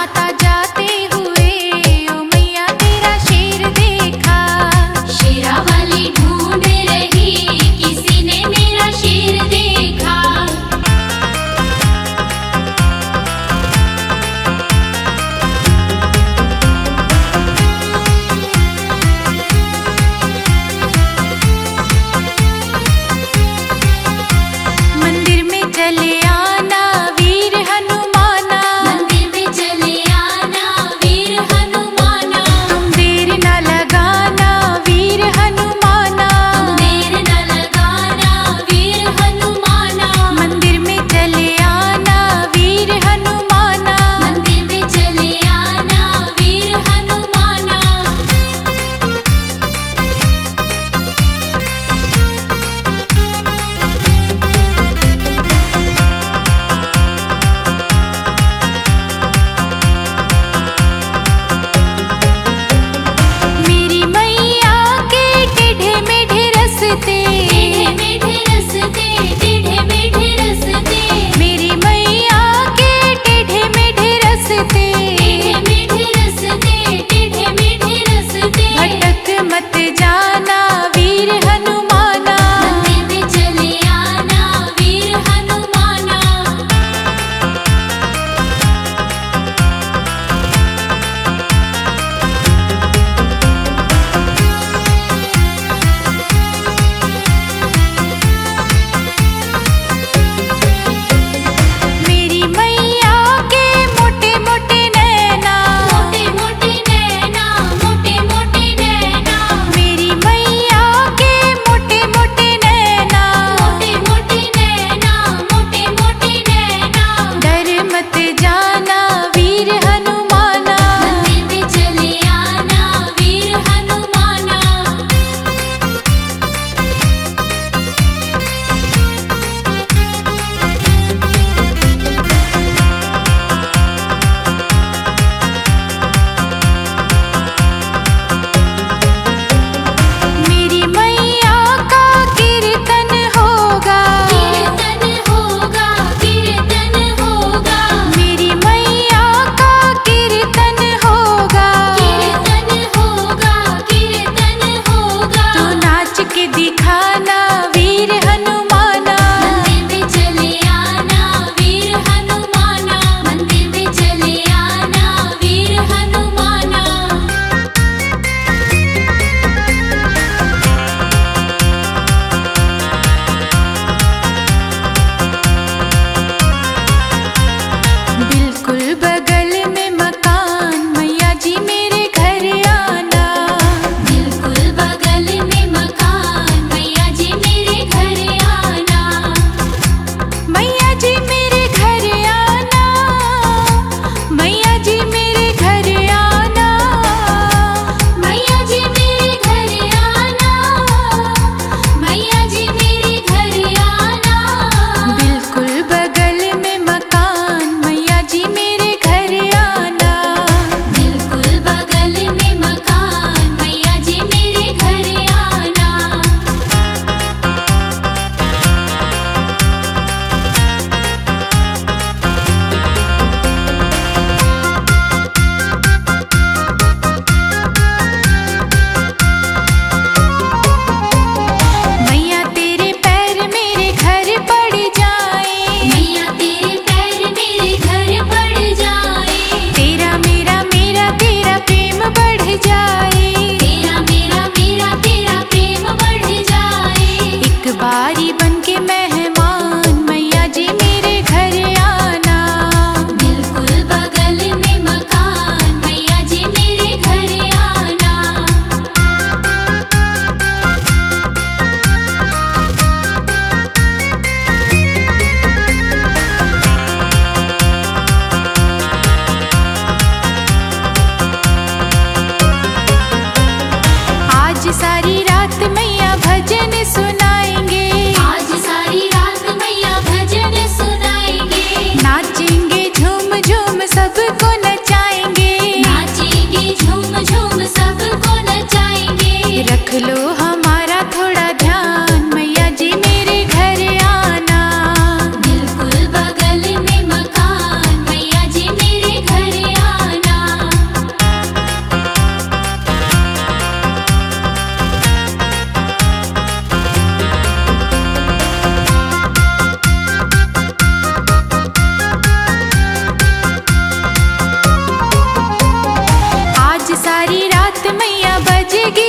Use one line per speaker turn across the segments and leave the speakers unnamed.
माता जाते हुए ओ मैया तेरा शेर देखा।
शेरा वाली ढूंढ रही, किसी ने मेरा शेर देखा।
मंदिर में चले आना वीर हनुमाना,
मंदिर में चले आना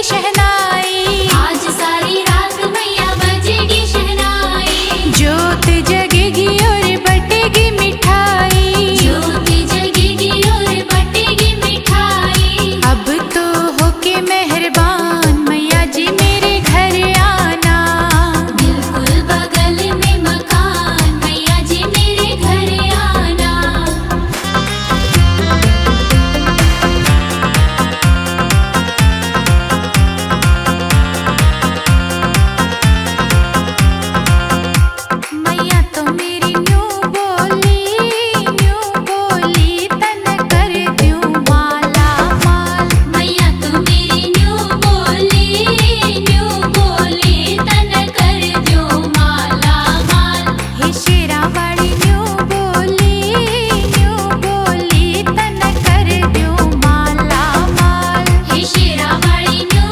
शहनाई।
आज सारी रात मैया बजेगी शहनाई।
ज्योत जगेगी और बटेगी मिठाई।
ज्योति जगेगी और बटेगी मिठाई।
अब तो होके मेहरबान मैया जी मेरे घर आना।
बिल्कुल बगल में मकान मैया जी मेरे घर आना।
मैया तो मेरी न्यू बोली तन कर दूं माला माल।
मैया तू मेरी न्यू बोली तन कर दो माला माल।
हे शेरा वाली न्यू बोली तन कर दूं माला माल।
हे शेरा वाली न्यू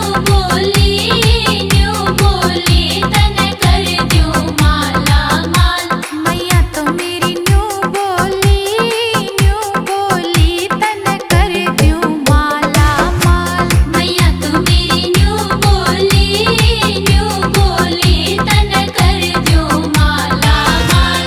बोली तन कर दो माला माल।
मैया तो मेरी न्यू बोली तन कर दूं माला माल।
मैया तू मेरी न्यू बोली तन कर दो माला माल।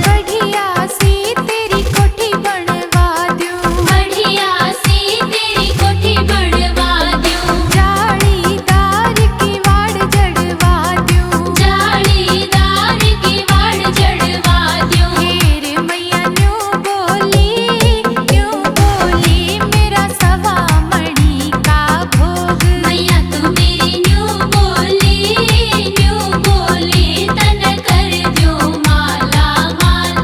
बढ़िया सी तेरी कोठी बनवा दूं।
बढ़िया सी तेरी कोठी बनवा दूं।
जालीदार की वाड़ जड़वा दूं।
जालीदार की वाड़ जड़वा दूं।
ढेर मैया न्यू बोली मेरा सवा मणि का भोग।
मैया तू मेरी न्यू बोली तन कर दो माला माल।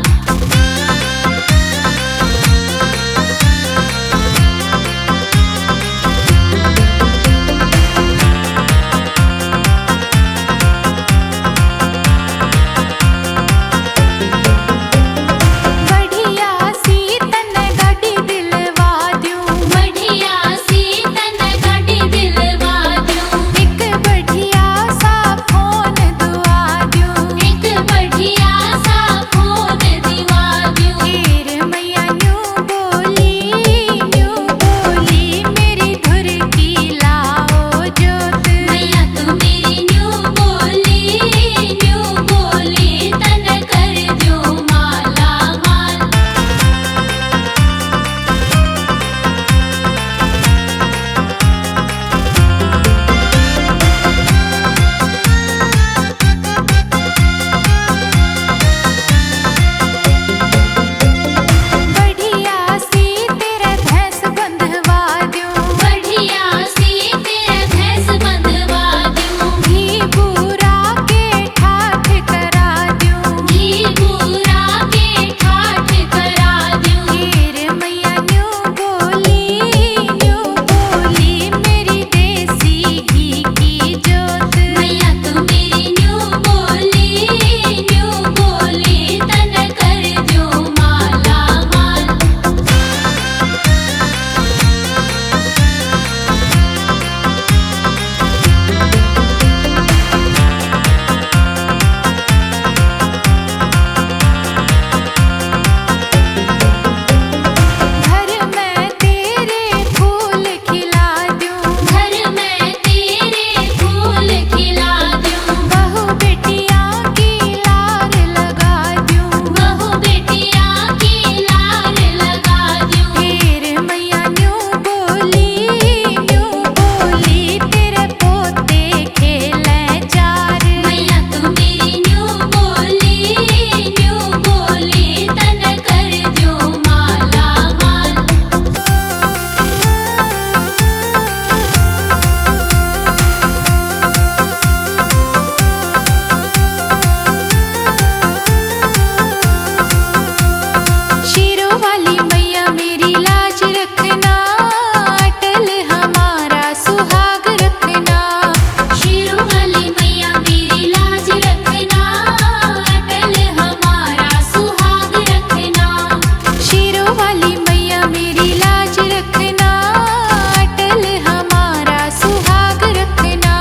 बढ़िया सी तन गाड़ी दिलवा दूं।
बढ़िया सी तन गाड़ी दिलवा दूं।
एक बढ़िया सा फोन दुआ दूं।
एक बढ़िया सा फोन दिवा दूं।
ढेर मैया न्यू बोली मेरी धुर की लाओ जोत।
मैया तू मेरी न्यू बोली तन कर दो माला माल।
बढ़िया सी तेरा भैंस बंधवा दूं।
बढ़िया सी तेरा भैंस बंधवा दूं।
घी बूरा के ठाठ करा दूं।
घी बूरा के ठाठ करा दूं।
ढेर मैया न्यू बोली मेरी देसी घी की जोत।
मैया तू मेरी न्यू बोली तन कर दो माला माल।
घर में तेरे फूल खिला दूं।
घर में तेरे फूल खिला दूं।
बहू बेटिया की लार लगा दूं।
बहू बेटिया की लार लगा दूं।
ढेर मैया न्यू बोली तेरे पोते खेले चार।
मैया तू मेरी न्यू बोली तन कर दो माला माल।
शेरों वाली मैया मेरी लाज रखना। अटल हमारा सुहाग रखना।
शेरों वाली मैया मेरी लाज रखना। अटल हमारा सुहाग रखना।
शेरों वाली मैया मेरी लाज रखना। अटल हमारा सुहाग रखना।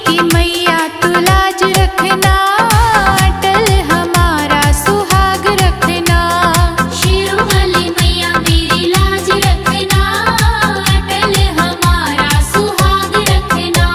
की मैया तू लाज रखना, अटल हमारा सुहाग रखना।
शेरों वाली मैया मेरी लाज रखना, अटल हमारा सुहाग रखना।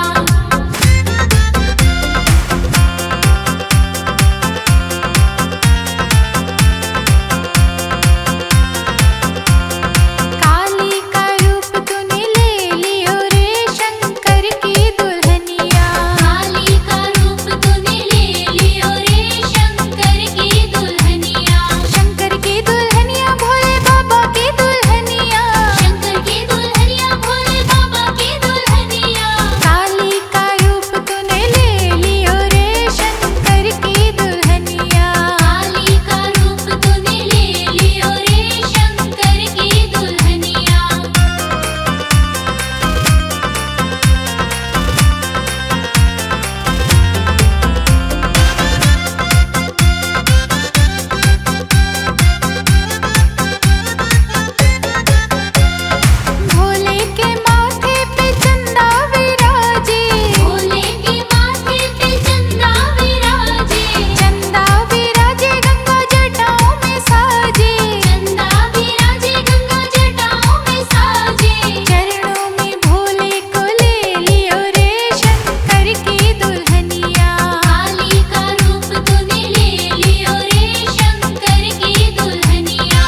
काली का रूप तूने ले लियो रे शंकर की दुल्हनिया।
काली का रूप तूने ले लियो रे शंकर की दुल्हनिया।
शंकर की दुल्हनिया भोले बाबा की दुल्हनिया।
शंकर की दुल्हनिया भोले बाबा की दुल्हनिया।
काली का रूप तूने ले लियो रे शंकर की दुल्हनिया।
काली का रूप तूने ले लियो रे शंकर की दुल्हनिया।
भोले के माथे पे चंदा विराजे।
भोले के माथे पे चंदा विराजे।
चंदा विराजे गंगा जटाओं में साजे।
चंदा विराजे गंगा जटाओं में साजे।
चरणों में भोले को ले लियो रे शंकर की दुल्हनिया।
काली का रूप तूने ले लियो रे शंकर की दुल्हनिया।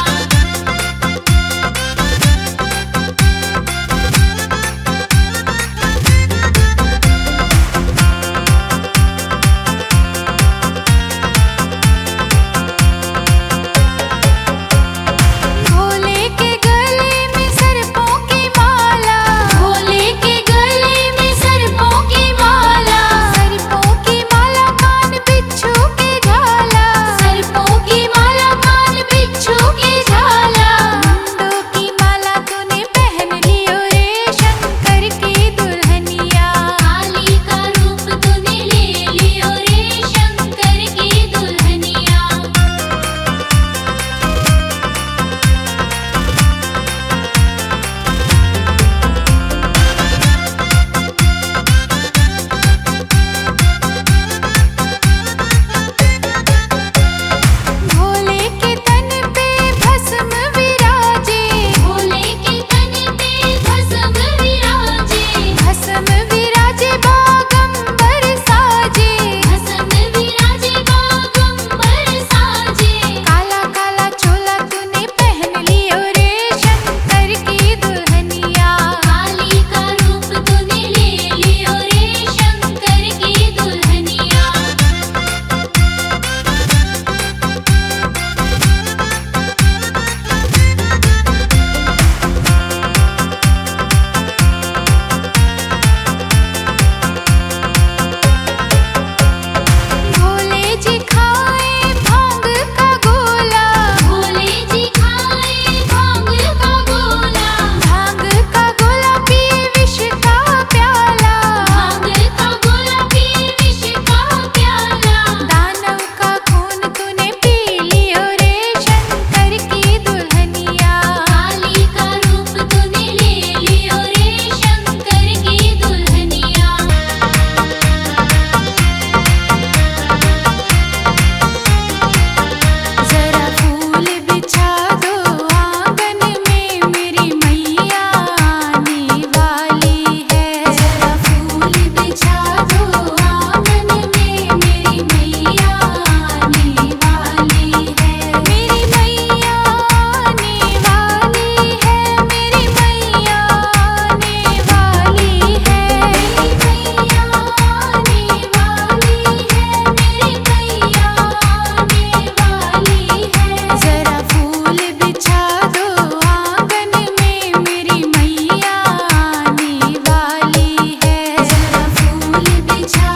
भोले के गले में सर्पों की माला।
भोले के गले में सर्पों की माला।
सर्पों की माला कान बिच्छू के झाला।
सर्पों की माला कान बिच्छू के झाला।
मुंडों की माला तूने पहन लियो रे शंकर की दुल्हनिया।
काली का रूप तूने ले लियो रे शंकर की दुल्हनिया।
भोले के तन पे भस्म विराजे।
भोले के तन पे भस्म विराजे।
भस्म विराजे बागंबर साजे।
भस्म विराजे बागंबर साजे।
काला काला चोला तूने पहन लियो रे शंकर की दुल्हनिया।
काली का रूप तूने ले लियो रे शंकर की दुल्हनिया।
भोले जी खाए भांग का गोला।
भोले जी खाए भांग का गोला।
भांग का गोला पिए विष का प्याला।
भांग का गोला पिए विष का प्याला।
दानव का खून तूने पी लियो रे शंकर की दुल्हनिया।
काली का रूप तूने ले लियो रे शंकर की दुल्हनिया।
जरा फूल बिछा दो आंगन में, मेरी मैया आने वाली है।
जरा फूल बिछा दो आंगन में, मेरी मैया आने वाली है।
मेरी मैया आने वाली है। मेरी मैया आने वाली है।
मेरी मैया आने वाली है। मेरी मैया आने वाली है।
जरा फूल बिछा दो आंगन में, मेरी मैया आने वाली है।
जरा फूल बिछा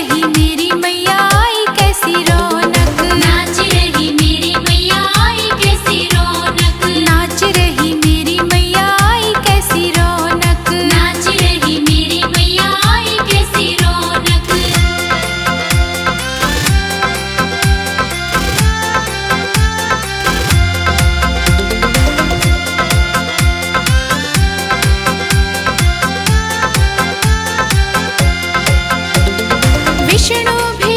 रही मेरी मैया आई कैसी रौनक,
नाच रही मेरी मैया आई कैसी रौनक,
नाच रही मेरी मैया आई कैसी रौनक।
नाच रही मेरी मैया आई कैसी रौनक।
विष्णु भी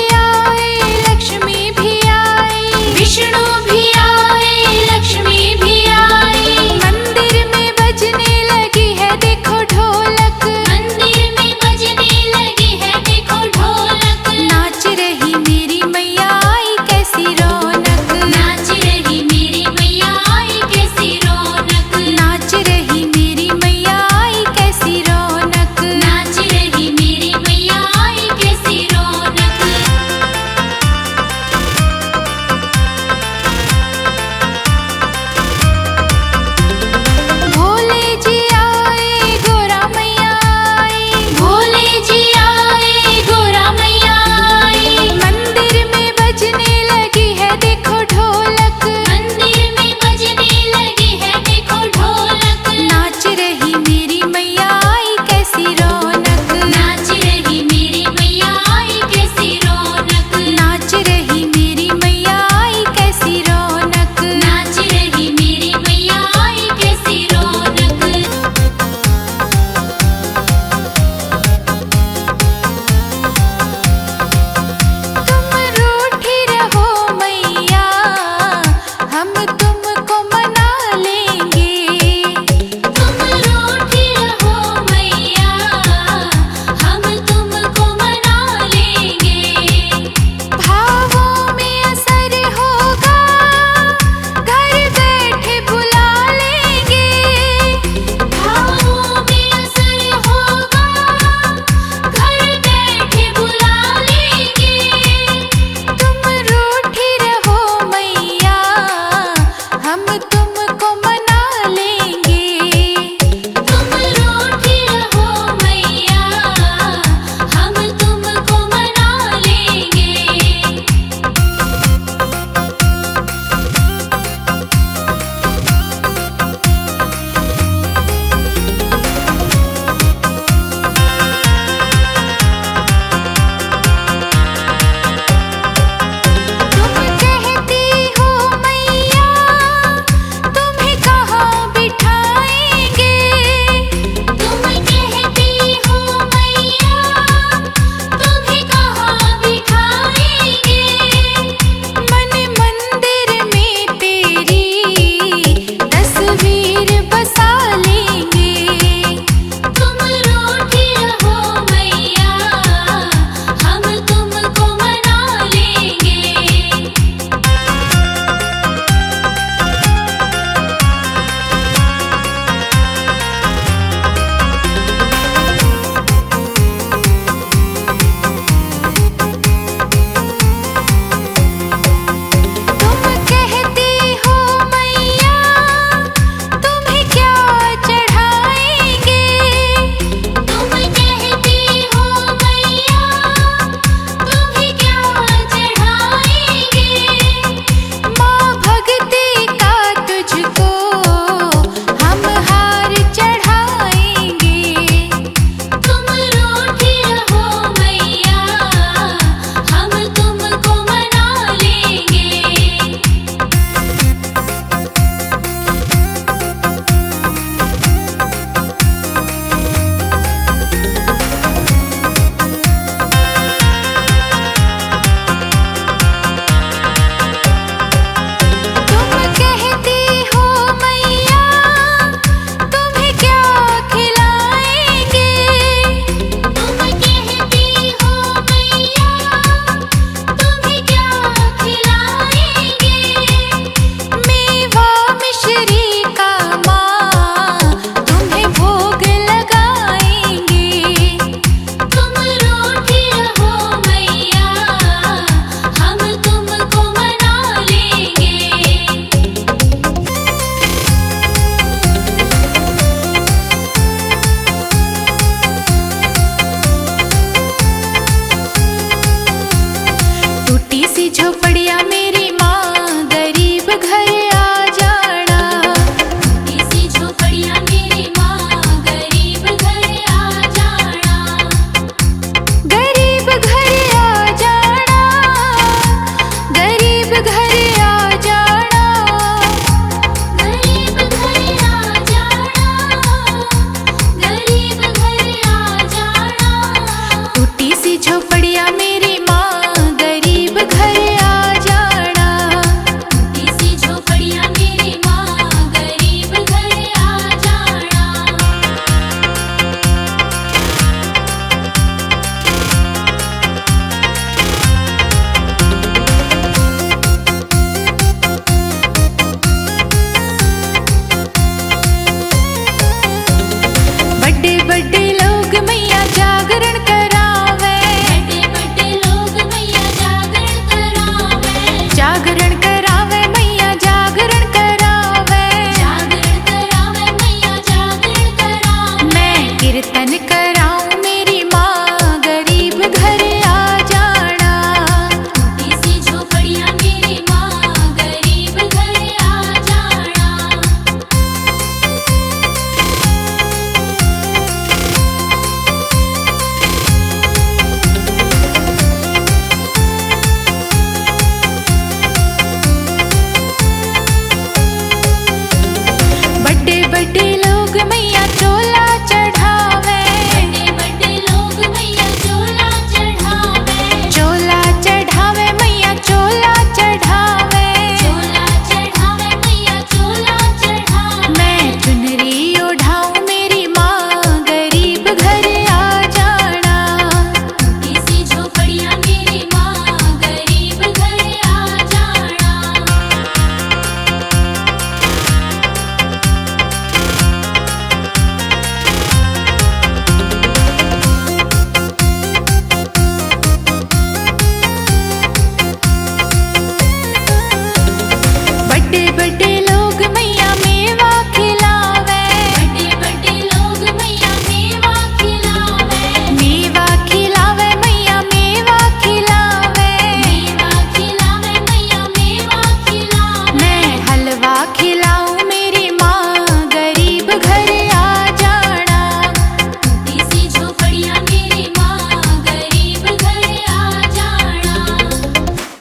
झोपड़ी